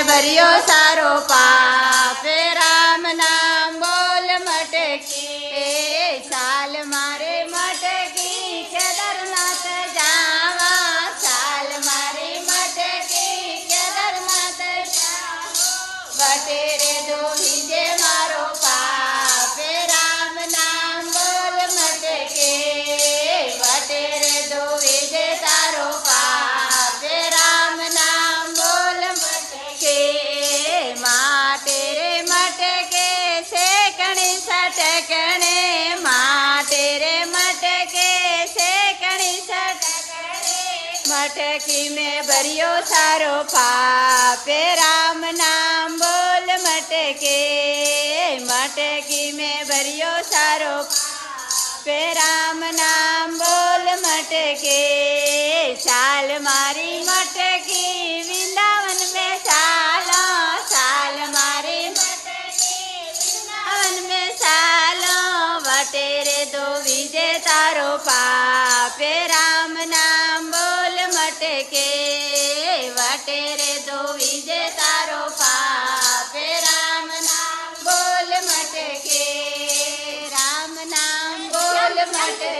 भरियो सारो पाप राम नाम बोल मटकी साल मारे मटकी केदारनाथ जावा साल मारे मटकी केदारनाथ वटेरे दो विजय मारो पाप राम नाम बोल मटके वटेरे दो विजय तारो पाप राम नाम बोल मटके माटेरे मटके से कणी सटकणे माटेरे मटके से कणी सटकणे मटकी में भरियो सारो पाप राम नाम बोल मटके मटकी में भरियो सारो पाप राम नाम बोल मटके साल मारी मटकी वृंदावन में सालो साल मारी मटकी वृंदावन में सालो वटेरे दो विजय तारो पाप राम नाम बोल मटके वटेरे दो विजय तारो पाप राम नाम बोल मटके राम नाम बोल मटके